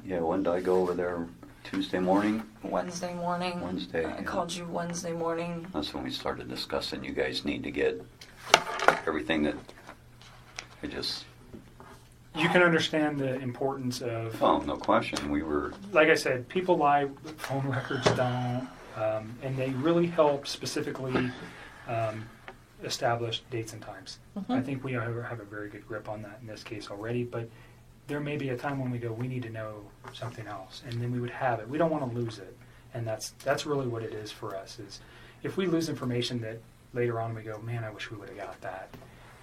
Yeah, when did I go over there? Tuesday morning? Wednesday morning. Wednesday. I called you Wednesday morning. That's when we started discussing. You guys need to get everything that I just. You can understand the importance of. Oh, no question. We were. Like I said, people lie, phone records don't, and they really help specifically establish dates and times. Mm-hmm. I think we have a very good grip on that in this case already, but there may be a time when we go, we need to know something else, and then we would have it. We don't want to lose it, and that's really what it is for us. Is if we lose information that later on we go, man, I wish we would have got that,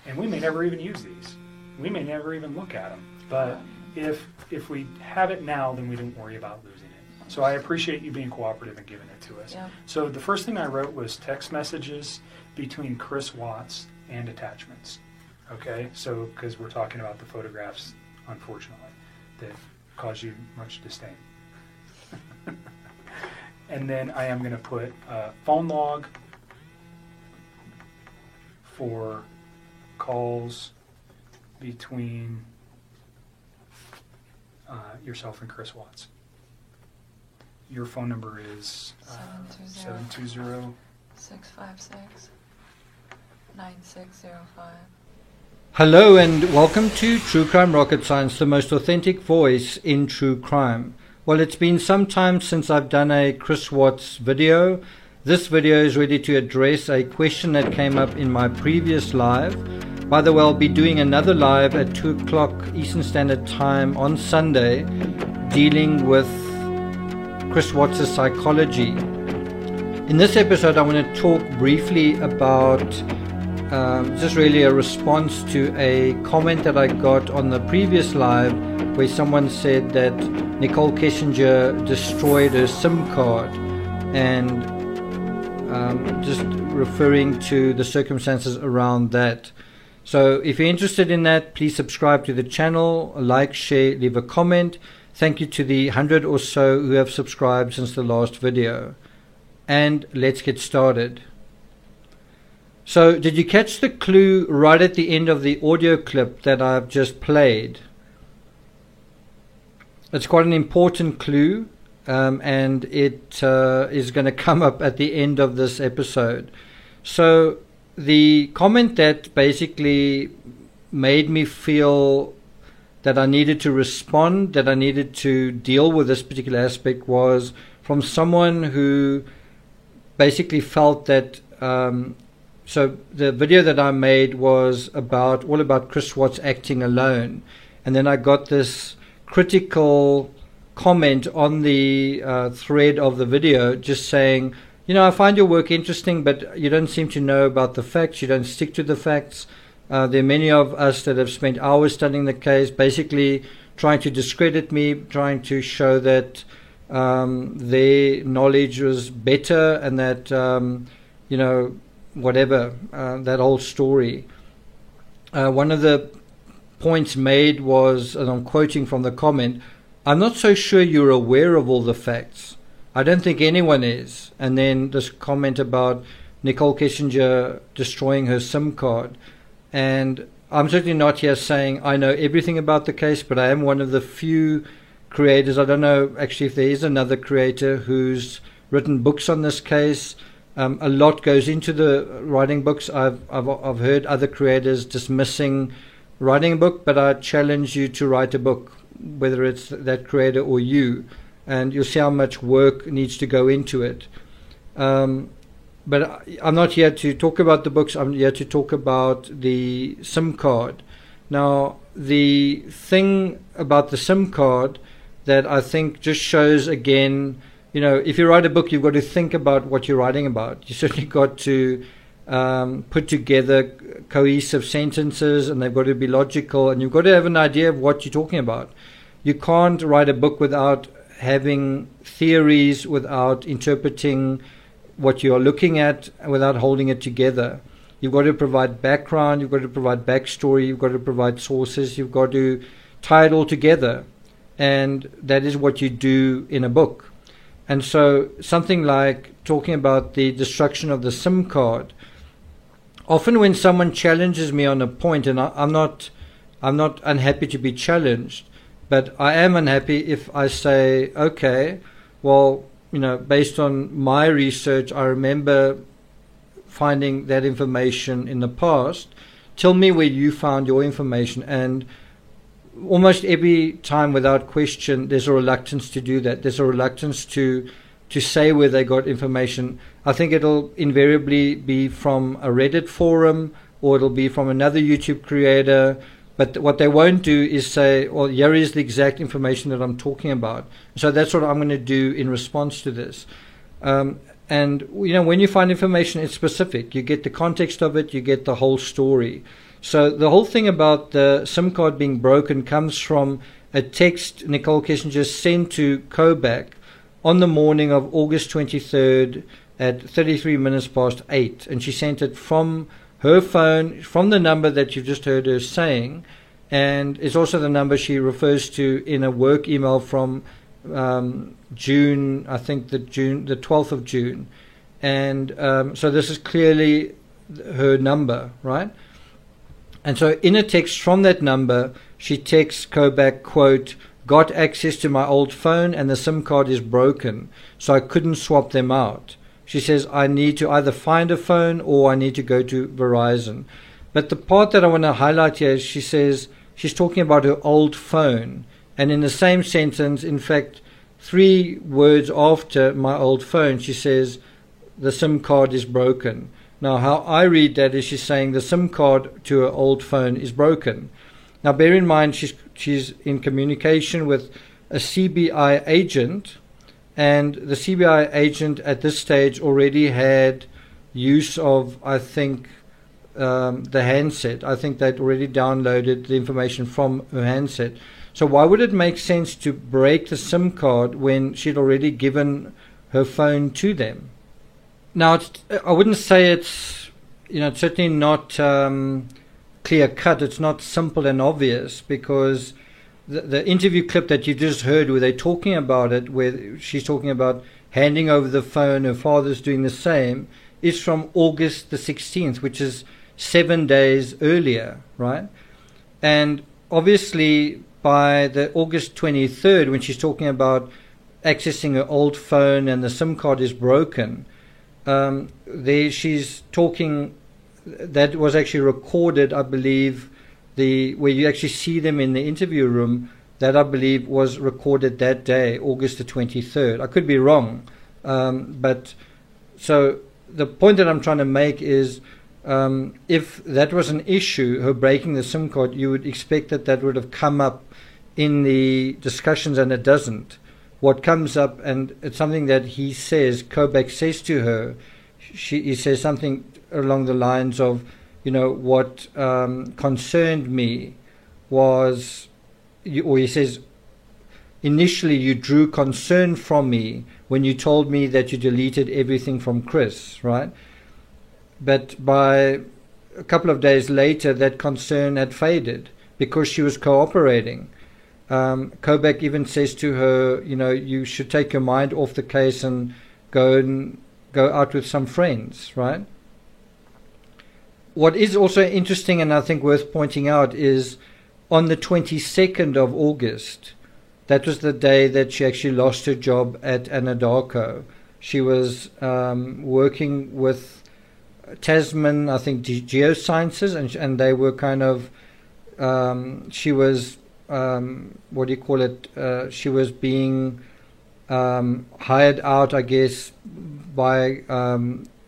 and we may never even use these. We may never even look at them, but if we have it now, then we don't worry about losing it. So I appreciate you being cooperative and giving it to us. Yeah. So the first thing I wrote was text messages between Chris Watts and attachments. Okay, so because we're talking about the photographs, unfortunately, that cause you much disdain. And then I am going to put phone log for calls between yourself and Chris Watts. Your phone number is 720 656 9605. Hello and welcome to True Crime Rocket Science, the most authentic voice in true crime. Well, it's been some time since I've done a Chris Watts video. This video is ready to address a question that came up in my previous live. By the way, I'll be doing another live at 2 o'clock Eastern Standard Time on Sunday dealing with Chris Watts' psychology. In this episode, I want to talk briefly about just really a response to a comment that I got on the previous live where someone said that Nicole Kessinger destroyed her SIM card, and just referring to the circumstances around that. So if you're interested in that, please subscribe to the channel, like, share, leave a comment. Thank you to the 100 or so who have subscribed since the last video. And let's get started. So did you catch the clue right at the end of the audio clip that I've just played? It's quite an important clue, and it is going to come up at the end of this episode. So the comment that basically made me feel that I needed to respond, that I needed to deal with this particular aspect, was from someone who basically felt that so the video that I made was all about Chris Watts acting alone, and then I got this critical comment on the thread of the video just saying, you know, I find your work interesting, but you don't seem to know about the facts, you don't stick to the facts. There are many of us that have spent hours studying the case, basically trying to discredit me, trying to show that their knowledge was better, and that, you know, whatever, that whole story. One of the points made was, and I'm quoting from the comment, I'm not so sure you're aware of all the facts. I don't think anyone is. And then this comment about Nicole Kessinger destroying her SIM card. And I'm certainly not here saying I know everything about the case, but I am one of the few creators. I don't know actually if there is another creator who's written books on this case. A lot goes into the writing books. I've heard other creators dismissing writing a book, but I challenge you to write a book, whether it's that creator or you, and you'll see how much work needs to go into it. But I'm not here to talk about the books. I'm here to talk about the SIM card. Now, the thing about the SIM card that I think just shows again, you know, if you write a book, you've got to think about what you're writing about. You certainly got to put together cohesive sentences, and they've got to be logical, and you've got to have an idea of what you're talking about. You can't write a book without having theories, without interpreting what you're looking at, without holding it together. You've got to provide background, you've got to provide backstory, you've got to provide sources, you've got to tie it all together. And that is what you do in a book. And so something like talking about the destruction of the SIM card, often when someone challenges me on a point, and I'm not unhappy to be challenged, But I am unhappy if I say, okay, well, based on my research, I remember finding that information in the past. Tell me where you found your information. And almost every time, without question, there's a reluctance to do that. There's a reluctance to say where they got information. I think it'll invariably be from a Reddit forum, or it'll be from another YouTube creator. But what they won't do is say, well, here is the exact information that I'm talking about. So that's what I'm going to do in response to this. And when you find information, it's specific. You get the context of it, you get the whole story. So the whole thing about the SIM card being broken comes from a text Nicole Kessinger sent to Kobach on the morning of August 23rd at 33 minutes past 8. And she sent it from her phone, from the number that you just heard her saying. And it's also the number she refers to in a work email from June, I think the 12th of June. And so this is clearly her number, right? And so in a text from that number, she texts Kobach, quote, got access to my old phone and the SIM card is broken, so I couldn't swap them out. She says, I need to either find a phone or I need to go to Verizon. But the part that I want to highlight here is she says she's talking about her old phone. And in the same sentence, in fact, 3 words after my old phone, she says the SIM card is broken. Now, how I read that is she's saying the SIM card to her old phone is broken. Now, bear in mind she's in communication with a CBI agent, and the CBI agent at this stage already had use of, I think, the handset. I think they'd already downloaded the information from her handset. So why would it make sense to break the SIM card when she'd already given her phone to them? Now, I wouldn't say it's certainly not clear cut. It's not simple and obvious, because the interview clip that you just heard where they're talking about it, where she's talking about handing over the phone, her father's doing the same, is from August the 16th, which is 7 days earlier, right? And obviously by the August 23rd, when she's talking about accessing her old phone and the SIM card is broken, there she's talking, that was actually recorded, I believe, where you actually see them in the interview room, that I believe was recorded that day, August the 23rd. I could be wrong, but so the point that I'm trying to make is, if that was an issue, her breaking the SIM card, you would expect that would have come up in the discussions, and it doesn't. What comes up, and it's something that he says, Kobach says to her, he says something along the lines of, what concerned me was, or he says, initially you drew concern from me when you told me that you deleted everything from Chris, right? But by a couple of days later, that concern had faded because she was cooperating. Kobach even says to her, you should take your mind off the case and go out with some friends, right? What is also interesting, and I think worth pointing out, is on the 22nd of August, that was the day that she actually lost her job at Anadarko. She was working with Tasman, I think, Geosciences, and they were kind of, she was, she was being hired out, I guess, by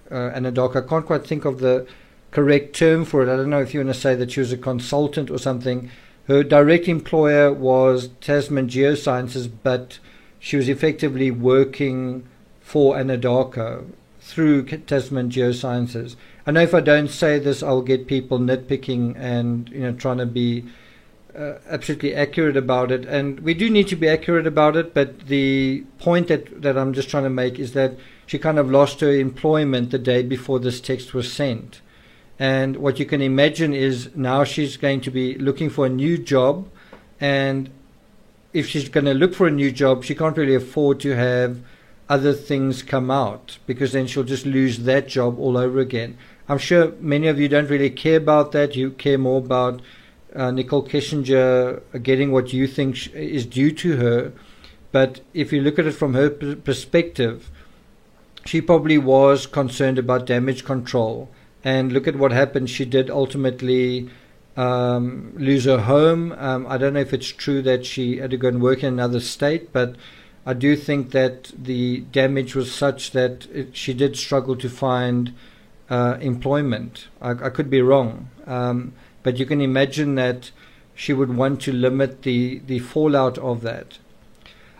Anadarko. I can't quite think of the correct term for it. I don't know if you want to say that she was a consultant or something. Her direct employer was Tasman Geosciences, but she was effectively working for Anadarko through Tasman Geosciences. I know if I don't say this, I'll get people nitpicking and trying to be absolutely accurate about it. And we do need to be accurate about it, but the point that I'm just trying to make is that she kind of lost her employment the day before this text was sent. And what you can imagine is now she's going to be looking for a new job, and if she's going to look for a new job, she can't really afford to have other things come out, because then she'll just lose that job all over again. I'm sure many of you don't really care about that. You care more about Nicole Kessinger getting what you think is due to her. But if you look at it from her perspective, she probably was concerned about damage control. And look at what happened. She did ultimately lose her home. I don't know if it's true that she had to go and work in another state, but I do think that the damage was such that she did struggle to find employment. I could be wrong. But you can imagine that she would want to limit the fallout of that.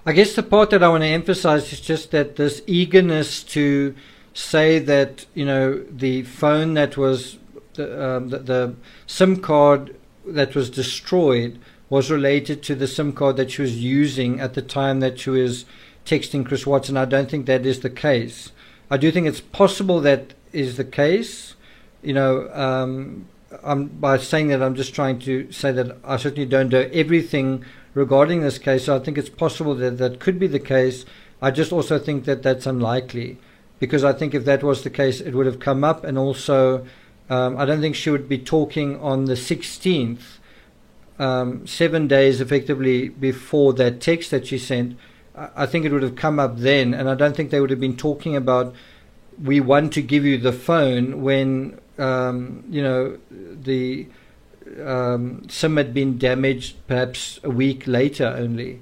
I guess the part that I want to emphasize is just that this eagerness to say that, the phone that was, the SIM card that was destroyed was related to the SIM card that she was using at the time that she was texting Chris Watson. I don't think that is the case. I do think it's possible that is the case. By saying that, I'm just trying to say that I certainly don't know everything regarding this case. So I think it's possible that that could be the case. I just also think that that's unlikely, because I think if that was the case, it would have come up. And also, I don't think she would be talking on the 16th, 7 days effectively before that text that she sent. I think it would have come up then, and I don't think they would have been talking about, we want to give you the phone, when the SIM had been damaged perhaps a week later only.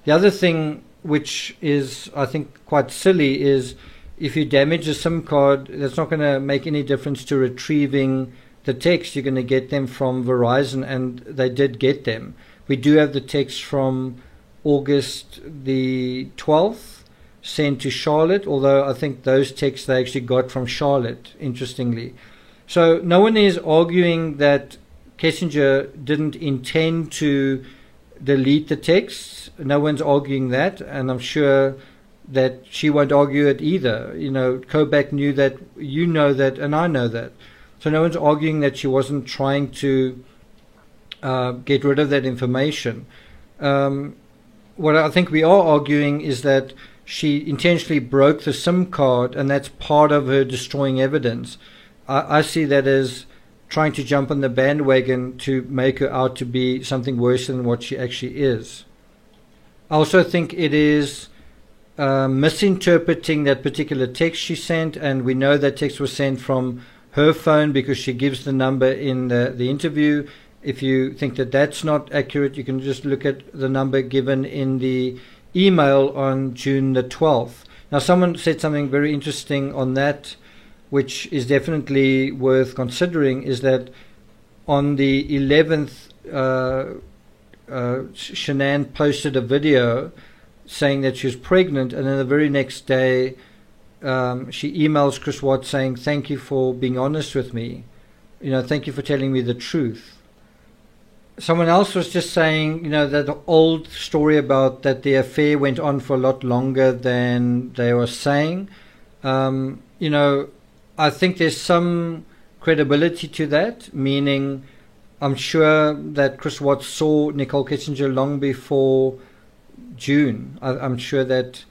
The other thing, which is I think quite silly, is if you damage a SIM card, that's not going to make any difference to retrieving the text. You're going to get them from Verizon, and they did get them. We do have the text from August the 12th sent to Charlotte, although I think those texts they actually got from Charlotte, interestingly. So no one is arguing that Kessinger didn't intend to delete the texts. No one's arguing that, and I'm sure that she won't argue it either. Kobach knew that, that, and I know that. So no one's arguing that she wasn't trying to get rid of that information. What I think we are arguing is that she intentionally broke the SIM card, and that's part of her destroying evidence. I see that as trying to jump on the bandwagon to make her out to be something worse than what she actually is. I also think it is misinterpreting that particular text she sent, and we know that text was sent from her phone because she gives the number in the interview. If you think that that's not accurate, you can just look at the number given in the email on June the 12th. Now, someone said something very interesting on that, which is definitely worth considering, is that on the 11th, Shanann posted a video saying that she was pregnant, and then the very next day she emails Chris Watts saying, thank you for being honest with me. Thank you for telling me the truth. Someone else was just saying, that the old story about that the affair went on for a lot longer than they were saying. I think there's some credibility to that, meaning I'm sure that Chris Watts saw Nicole Kessinger long before June. I'm sure that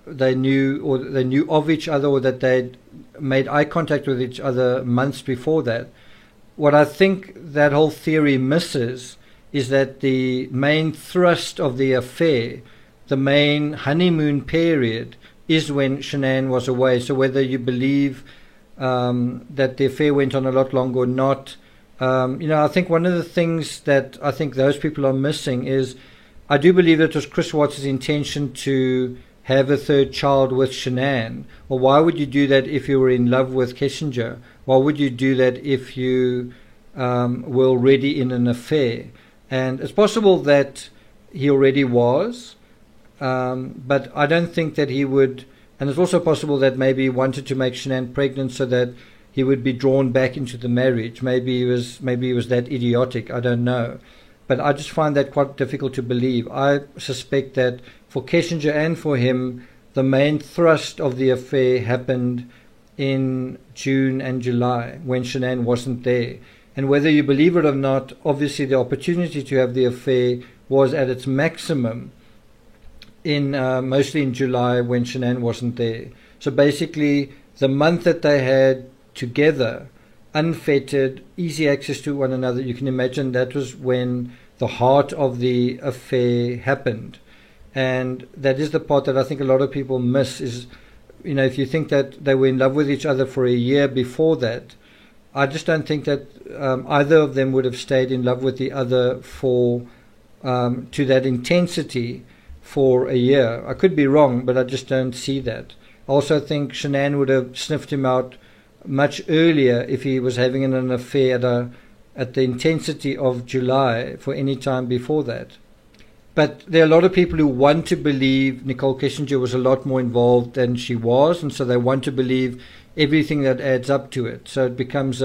they knew of each other, or that they'd made eye contact with each other months before that. What I think that whole theory misses is that the main thrust of the affair, the main honeymoon period, is when Shanann was away. So whether you believe that the affair went on a lot longer or not, I think one of the things that I think those people are missing is, I do believe that it was Chris Watts' intention to have a third child with Shanann. Well, why would you do that if you were in love with Kessinger? Why would you do that if you were already in an affair? And it's possible that he already was, but I don't think that he would. And it's also possible that maybe he wanted to make Shanann pregnant so that he would be drawn back into the marriage. Maybe he was that idiotic. I don't know. But I just find that quite difficult to believe. I suspect that for Kessinger and for him, the main thrust of the affair happened in June and July, when Shanann wasn't there. And whether you believe it or not, obviously the opportunity to have the affair was at its maximum in mostly in July, when Shanann wasn't there. So basically, the month that they had together unfettered, easy access to one another. You can imagine that was when the heart of the affair happened. And that is the part that I think a lot of people miss is, if you think that they were in love with each other for a year before that, I just don't think that either of them would have stayed in love with the other to that intensity for a year. I could be wrong, but I just don't see that. I also think Shanann would have sniffed him out much earlier if he was having an affair at the intensity of July for any time before that. But there are a lot of people who want to believe Nicole Kessinger was a lot more involved than she was, and so they want to believe everything that adds up to it. So it becomes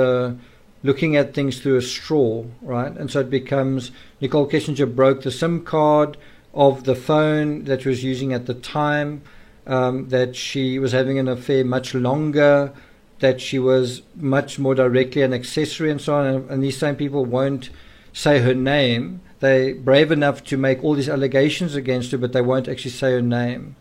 looking at things through a straw, right? And so it becomes Nicole Kessinger broke the SIM card of the phone that she was using at the time, that she was having an affair much longer, that she was much more directly an accessory and so on. And these same people won't say her name. They're brave enough to make all these allegations against her, but they won't actually say her name.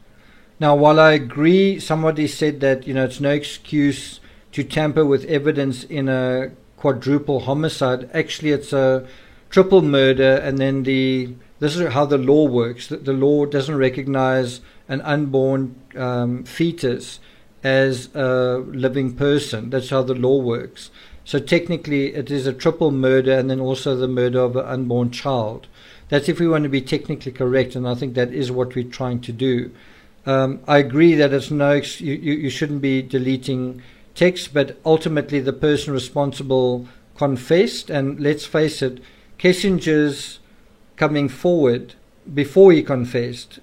Now, while I agree, somebody said that, it's no excuse to tamper with evidence in a quadruple homicide. Actually, it's a triple murder, and then this is how the law works. The law doesn't recognize an unborn fetus as a living person. That's how the law works. So technically, it is a triple murder and then also the murder of an unborn child. That's if we want to be technically correct, and I think that is what we're trying to do. I agree that it's you shouldn't be deleting text, but ultimately the person responsible confessed, and let's face it, Kessinger's coming forward before he confessed,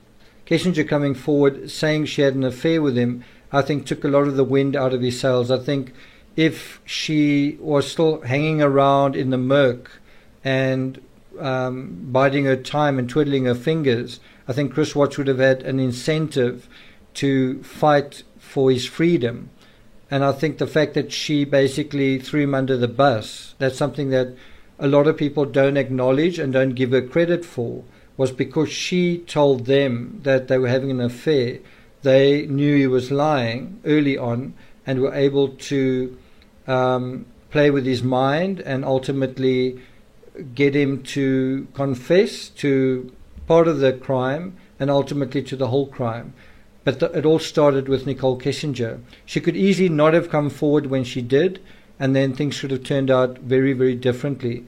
Kessinger coming forward saying she had an affair with him, I think took a lot of the wind out of his sails. I think if she was still hanging around in the murk and biding her time and twiddling her fingers, I think Chris Watts would have had an incentive to fight for his freedom. And I think the fact that she basically threw him under the bus, that's something that a lot of people don't acknowledge and don't give her credit for, was because she told them that they were having an affair. They knew he was lying early on and were able to play with his mind and ultimately get him to confess to part of the crime and ultimately to the whole crime. But it all started with Nicole Kessinger. She could easily not have come forward when she did, and then things should have turned out very, very differently.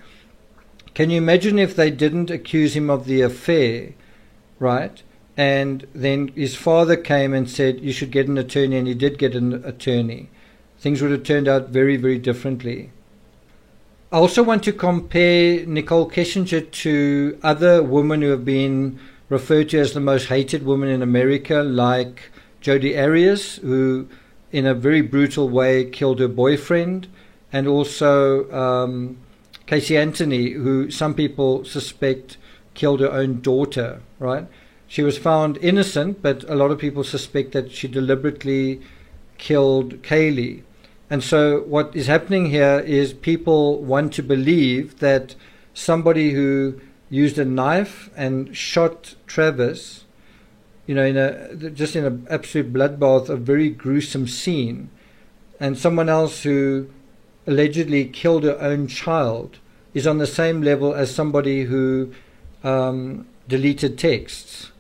Can you imagine if they didn't accuse him of the affair, right? And then his father came and said, you should get an attorney, and he did get an attorney. Things would have turned out very, very differently. I also want to compare Nicole Kessinger to other women who have been referred to as the most hated woman in America, like Jodi Arias, who in a very brutal way killed her boyfriend, and also Casey Anthony, who some people suspect killed her own daughter, right? She was found innocent, but a lot of people suspect that she deliberately killed Kaylee. And so what is happening here is people want to believe that somebody who used a knife and shot Travis, in an absolute bloodbath, a very gruesome scene, and someone else who allegedly killed her own child is on the same level as somebody who deleted texts.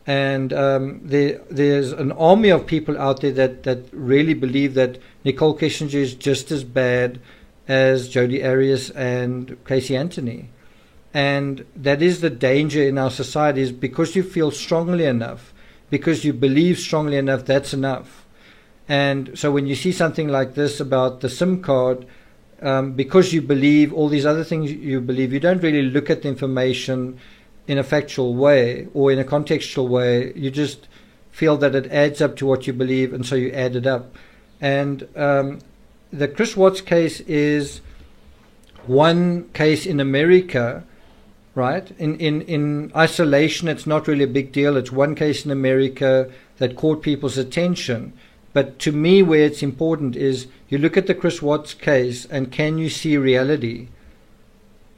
And there's an army of people out there that really believe that Nicole Kessinger is just as bad as Jodi Arias and Casey Anthony. And that is the danger in our society, is because you feel strongly enough, because you believe strongly enough, that's enough. And so when you see something like this about the SIM card, because you believe all these other things you believe, you don't really look at the information in a factual way or in a contextual way. You just feel that it adds up to what you believe, and so you add it up. And the Chris Watts case is one case in America, right? In isolation, it's not really a big deal. It's one case in America that caught people's attention. But to me, where it's important is you look at the Chris Watts case and can you see reality?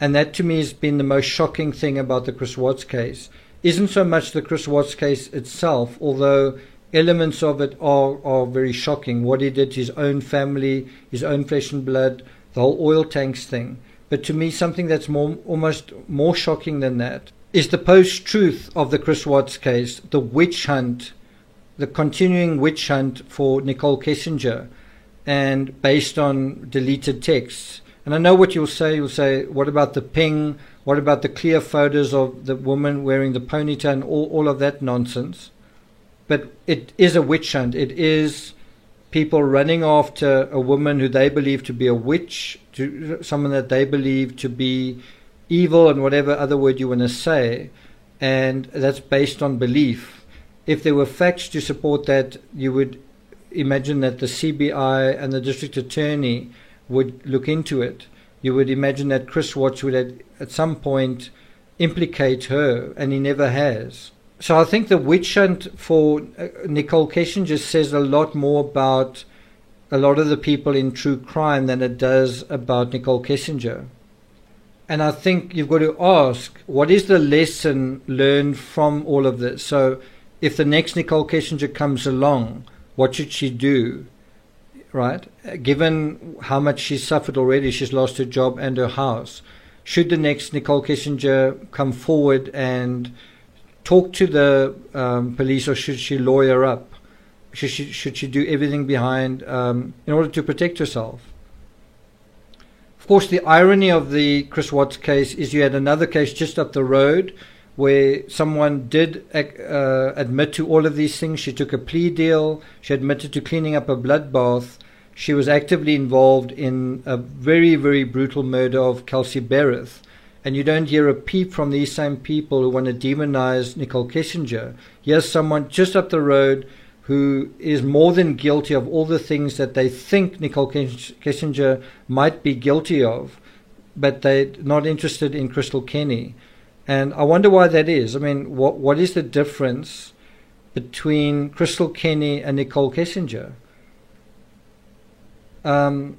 And that to me has been the most shocking thing about the Chris Watts case. Isn't so much the Chris Watts case itself, although elements of it are very shocking. What he did to his own family, his own flesh and blood, the whole oil tanks thing. But to me, something that's almost more shocking than that is the post-truth of the Chris Watts case, the witch hunt, the continuing witch hunt for Nicole Kessinger, and based on deleted texts. And I know what you'll say. You'll say, what about the ping? What about the clear photos of the woman wearing the ponytail and all of that nonsense? But it is a witch hunt. It is people running after a woman who they believe to be a witch, to someone that they believe to be evil and whatever other word you want to say. And that's based on belief. If there were facts to support that, you would imagine that the CBI and the district attorney would look into it. You would imagine that Chris Watts would at some point implicate her, and he never has. So I think the witch hunt for Nicole Kessinger says a lot more about a lot of the people in true crime than it does about Nicole Kessinger. And I think you've got to ask, what is the lesson learned from all of this? So if the next Nicole Kessinger comes along, what should she do? Right? Given how much she's suffered already, she's lost her job and her house. Should the next Nicole Kessinger come forward and talk to the police, or should she lawyer up? Should she do everything behind in order to protect herself? Of course, the irony of the Chris Watts case is you had another case just up the road where someone did admit to all of these things. She took a plea deal. She admitted to cleaning up a bloodbath. She was actively involved in a very, very brutal murder of Kelsey Bereth. And you don't hear a peep from these same people who want to demonize Nicole Kessinger. Here's someone just up the road who is more than guilty of all the things that they think Nicole Kessinger might be guilty of, but they're not interested in Crystal Kenny. And I wonder why that is. I mean, what is the difference between Crystal Kenny and Nicole Kessinger? You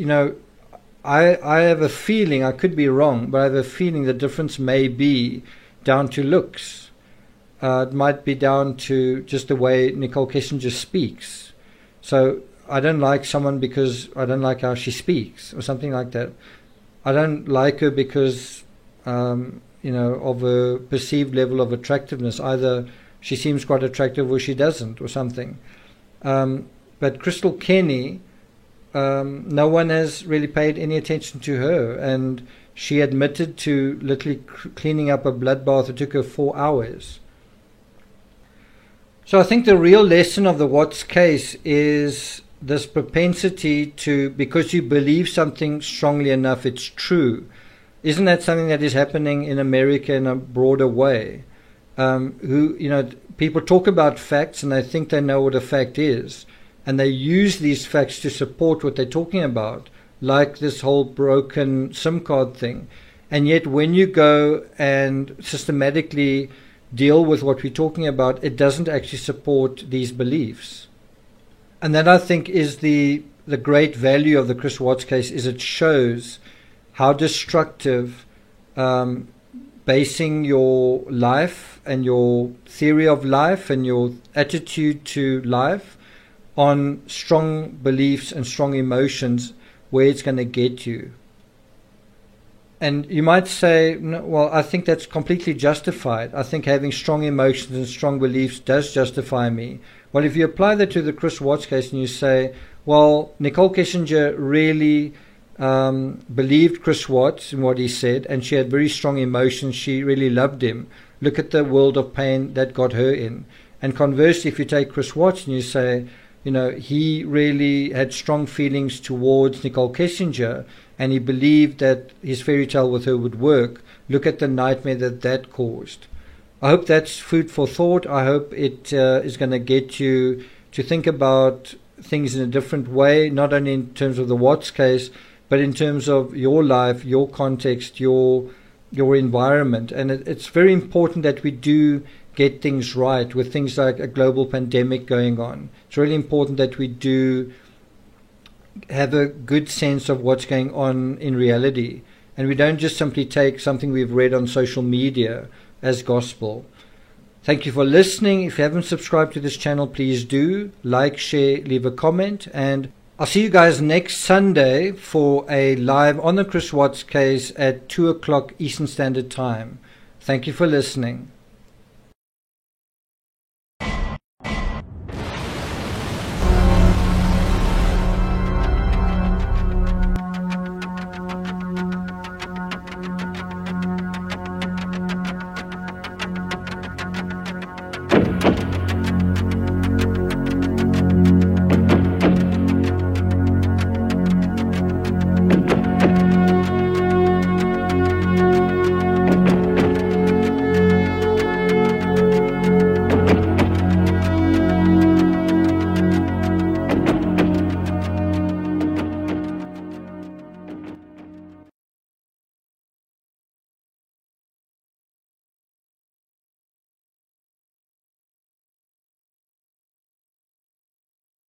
know, I have a feeling, I could be wrong, but I have a feeling the difference may be down to looks. It might be down to just the way Nicole Kessinger speaks. So I don't like someone because I don't like how she speaks, or something like that. I don't like her because, you know, of a perceived level of attractiveness. Either she seems quite attractive or she doesn't, or something. But Crystal Kenny, no one has really paid any attention to her, and she admitted to literally cleaning up a bloodbath. It took her 4 hours. So I think the real lesson of the Watts case is this propensity to, because you believe something strongly enough, it's true. Isn't that something that is happening in America in a broader way? You know, people talk about facts and they think they know what a fact is, and they use these facts to support what they're talking about, like this whole broken SIM card thing. And yet when you go and systematically deal with what we're talking about, it doesn't actually support these beliefs. And that, I think, is the great value of the Chris Watts case, is it shows how destructive basing your life and your theory of life and your attitude to life on strong beliefs and strong emotions, where it's going to get you. And you might say, no, well, I think that's completely justified. I think having strong emotions and strong beliefs does justify me. Well, if you apply that to the Chris Watts case and you say, well, Nicole Kessinger really believed Chris Watts and what he said, and she had very strong emotions, she really loved him. Look at the world of pain that got her in. And conversely, if you take Chris Watts and you say, you know, he really had strong feelings towards Nicole Kessinger, and he believed that his fairy tale with her would work. Look at the nightmare that caused. I hope that's food for thought. I hope it is going to get you to think about things in a different way, not only in terms of the Watts case, but in terms of your life, your context, your environment. And it's very important that we do get things right with things like a global pandemic going on. It's really important that we do have a good sense of what's going on in reality, and we don't just simply take something we've read on social media as gospel. Thank you for listening. If you haven't subscribed to this channel, please do like, share, leave a comment, and I'll see you guys next Sunday for a live on the Chris Watts case at 2 o'clock Eastern Standard Time. Thank you for listening.